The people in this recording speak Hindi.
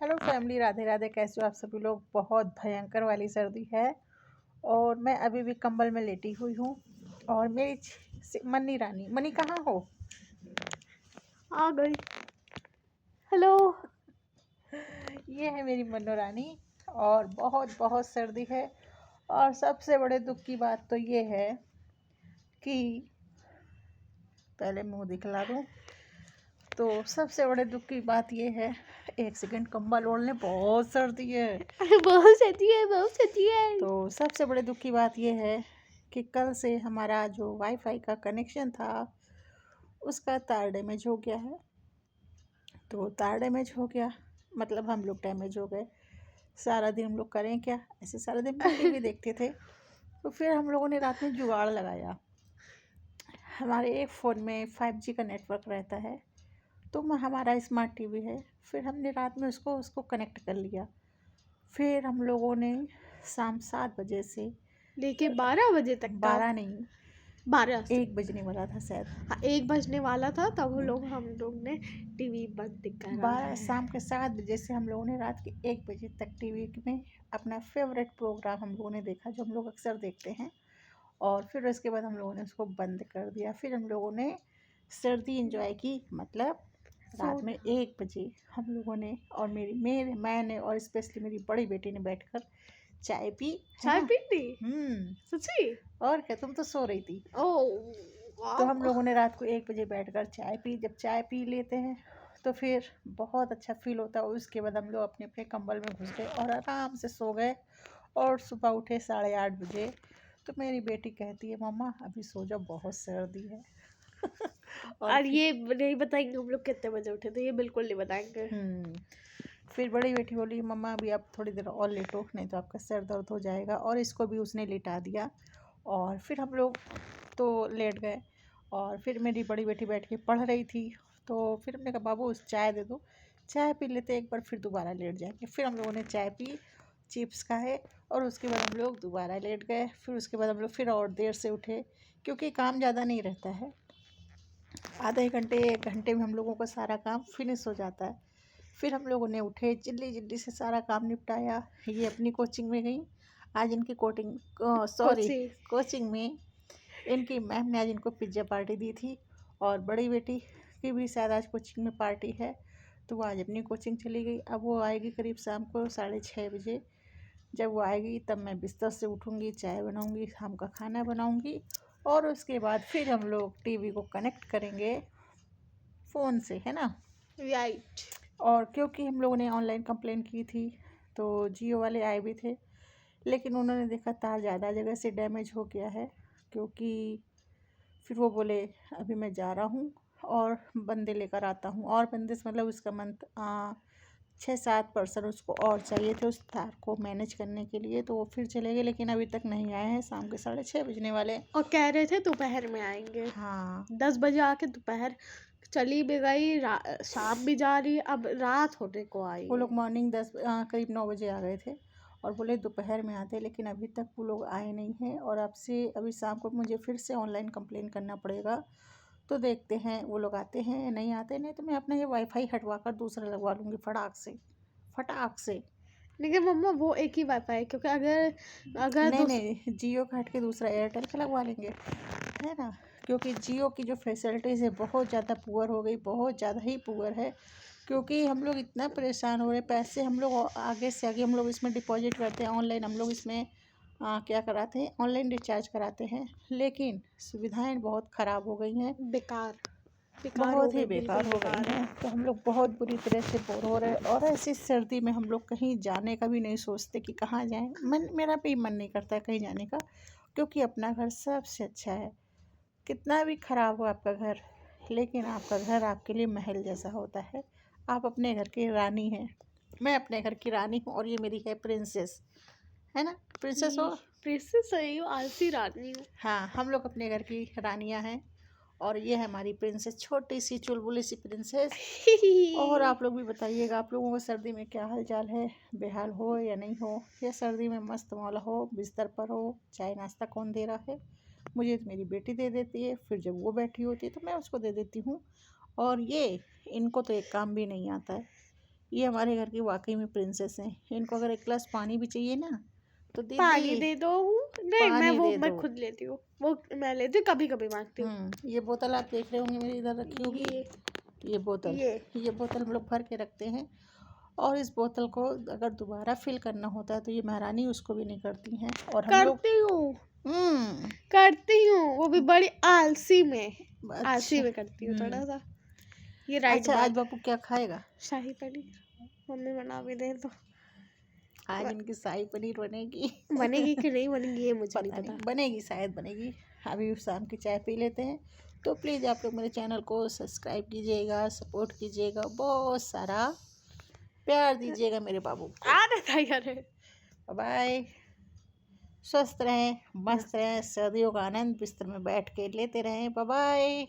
Hello family, Radhe Radhe. कैसे हो आप सभी लोग? बहुत भयंकर वाली सर्दी है और मैं अभी भी कंबल में लेटी हुई हूँ। और मेरी मन्नी रानी, मनी कहाँ हो? आ गई। हेलो। ये है मेरी मन्नो रानी। और बहुत बहुत सर्दी है। और सबसे बड़े दुख की बात तो ये है कि पहले मुंह दिखला दूँ तो सबसे बड़े दुख की बात ये है, एक सेकंड कंबल ओढ़ लें, बहुत सर्दी है। बहुत सर्दी है, बहुत सर्दी है। तो सबसे बड़े दुख की बात यह है कि कल से हमारा जो वाईफाई का कनेक्शन था उसका तार डैमेज हो गया है। तो तार डैमेज हो गया मतलब हम लोग डैमेज हो गए। सारा दिन हम लोग करें क्या, ऐसे सारा दिन टीवी देखते थे। तो फिर हम लोगों ने रात में जुगाड़ लगाया। हमारे एक फ़ोन में 5G का नेटवर्क रहता है, तो हमारा स्मार्ट टीवी है। फिर हमने रात में उसको कनेक्ट कर लिया। फिर हम लोगों ने शाम 7 बजे से लेके 12 बजे तक का। 12 नहीं, 12 से 1 बजने वाला था शायद। हाँ, 1 बजने वाला था तब हम लोग ने टीवी बंद करा है। शाम के 7 बजे से हम लोगों ने रात के 1 बजे तक टीवी में अपना फेवरेट प्रोग्राम हम लोगों ने देखा, जो हम लोग अक्सर देखते हैं। और फिर उसके बाद हम लोगों ने उसको बंद कर दिया। फिर हम लोगों ने सर्दी एंजॉय की, मतलब रात में 1 बजे हम लोगों ने, और मैंने और स्पेशली मेरी बड़ी बेटी ने बैठकर चाय पी, है चाय ना। पी ली सच्ची। और क्या, तुम तो सो रही थी। तो हम वाह। लोगों ने रात को 1 बजे बैठकर चाय पी। जब चाय पी लेते हैं तो फिर बहुत अच्छा फील होता है। उसके बाद हम लोग अपने अपने कंबल में घुस गए और आराम से सो गए। और सुबह उठे 8:30 बजे। तो मेरी बेटी कहती है, मम्मा अभी सो जाओ, बहुत सर्दी है। और ये नहीं बताएंगे हम लोग कितने बजे उठे थे, ये बिल्कुल नहीं बताएंगे। फिर बड़ी बेटी बोली, मम्मा अभी आप थोड़ी देर और लेटो, नहीं तो आपका सर दर्द हो जाएगा। और इसको भी उसने लिटा दिया। और फिर हम लोग तो लेट गए। और फिर मेरी बड़ी बेटी बैठ के पढ़ रही थी। तो फिर हमने कहा, बाबू चाय दे दो, चाय पी लेते एक बार, फिर दोबारा लेट जाएंगे। फिर हम लोगों ने चाय पी, चिप्स खाए, और उसके बाद हम लोग दोबारा लेट गए। फिर उसके बाद हम लोग फिर और देर से उठे, क्योंकि काम ज़्यादा नहीं रहता है। आधे घंटे 1 घंटे में हम लोगों का सारा काम फिनिश हो जाता है। फिर हम लोगों ने उठे, जल्दी जल्दी से सारा काम निपटाया। ये अपनी कोचिंग में गई। आज इनकी कोचिंग में इनकी मैम ने आज इनको पिज्ज़ा पार्टी दी थी। और बड़ी बेटी की भी शायद आज कोचिंग में पार्टी है, तो वो आज अपनी कोचिंग चली गई। अब वो आएगी करीब शाम को 6:30 बजे। जब वो आएगी तब मैं बिस्तर से उठूँगी, चाय बनाऊँगी, शाम का खाना बनाऊँगी। और उसके बाद फिर हम लोग टीवी को कनेक्ट करेंगे फ़ोन से, है ना। राइट। और क्योंकि हम लोगों ने ऑनलाइन कंप्लेन की थी, तो जियो वाले आए भी थे, लेकिन उन्होंने देखा तार ज़्यादा जगह से डैमेज हो गया है। क्योंकि फिर वो बोले, अभी मैं जा रहा हूँ और बंदे लेकर आता हूँ। और बंदे से मतलब उसका 6-7 पर्सन उसको और चाहिए थे उस तार को मैनेज करने के लिए। तो वो फिर चले गए, लेकिन अभी तक नहीं आए हैं। शाम के 6:30 बजने वाले। और कह रहे थे दोपहर में आएंगे। हाँ, 10 बजे आके दोपहर चली भी गई, शाम भी जा रही है, अब रात होने को आई वो है। लोग मॉर्निंग करीब 9 बजे आ गए थे और बोले दोपहर में आते, लेकिन अभी तक वो लोग आए नहीं हैं। और अभी शाम को मुझे फिर से ऑनलाइन कंप्लेन करना पड़ेगा। तो देखते हैं वो लोग आते हैं या नहीं आते। नहीं तो मैं अपना ये वाईफाई हटवा कर दूसरा लगवा लूँगी फटाक से। लेकिन मम्मा वो एक ही वाईफाई है, क्योंकि अगर अगर नहीं, जियो का हट के दूसरा एयरटेल का लगवा लेंगे, है ना। क्योंकि जियो की जो फैसिलिटीज़ है बहुत ज़्यादा पुअर हो गई, बहुत ज़्यादा ही पुअर है। क्योंकि हम लोग इतना परेशान हो रहे हैं, पैसे हम लोग आगे से आगे हम लोग इसमें डिपॉजिट करते हैं ऑनलाइन। हम लोग इसमें क्या कराते हैं, ऑनलाइन रिचार्ज कराते हैं, लेकिन सुविधाएं बहुत ख़राब हो गई हैं, बेकार हो बहुत ही गई, बेकार बिल्कुल हो गई बेकार है। हैं। तो हम लोग बहुत बुरी तरह से बोर हो रहे हैं। और ऐसी सर्दी में हम लोग कहीं जाने का भी नहीं सोचते कि कहाँ जाएं। मेरा भी मन नहीं करता है कहीं जाने का, क्योंकि अपना घर सबसे अच्छा है। कितना भी ख़राब हो आपका घर, लेकिन आपका घर आपके लिए महल जैसा होता है। आप अपने घर की रानी हैं। मैं अपने घर की रानी हूँ और ये मेरी है प्रिंसेस, है ना। प्रिंसेस हो। प्रिंसेस सही हो, आलसी रानी हूँ। हाँ, हम लोग अपने घर की रानियाँ हैं। और ये है हमारी प्रिंसेस, छोटी सी चुलबुली सी प्रिंसेस। और आप लोग भी बताइएगा, आप लोगों को सर्दी में क्या हाल चाल है? बेहाल हो या नहीं हो? या सर्दी में मस्त मौला हो, बिस्तर पर हो? चाय नाश्ता कौन दे रहा है? मुझे तो मेरी बेटी दे देती है। फिर जब वो बैठी होती है तो मैं उसको दे देती हूँ। और ये इनको तो एक काम भी नहीं आता है। ये हमारे घर की वाकई में प्रिंसेस हैं। इनको अगर एक गिलास पानी भी चाहिए ना तो पानी दीदी दे दो। नहीं, पानी दे मैं दो। खुद लेती हूँ, वो मैं लेती हूँ, कभी कभी मांगती हूँ। ये बोतल आप देख रहे होंगे मेरी इधर रखी होगी। ये बोतल ये बोतल हम लोग भर के रखते हैं, और इस बोतल को अगर दोबारा फिल करना होता है तो ये महारानी उसको भी नहीं करती हैं। और हम लोग करती हूँ, वो भी बड़ी आलसी में अच्छा करती हूँ थोड़ा सा। ये राइट अच्छा, आज बात। बापू क्या खाएगा? शाही पनीर मम्मी बना भी दे तो। आज इनकी शाही पनीर बनेगी। बनेगी कि नहीं बनेगी ये मुझे नहीं पता पता। नहीं, बनेगी, शायद बनेगी। अभी शाम की चाय पी लेते हैं। तो प्लीज़ आप लोग मेरे चैनल को सब्सक्राइब कीजिएगा, सपोर्ट कीजिएगा, बहुत सारा प्यार दीजिएगा मेरे बाबू को। अरे बाय। स्वस्थ रहें, मस्त रहें, सर्दियों का आनंद बिस्तर में बैठ के लेते रहें। Bye bye.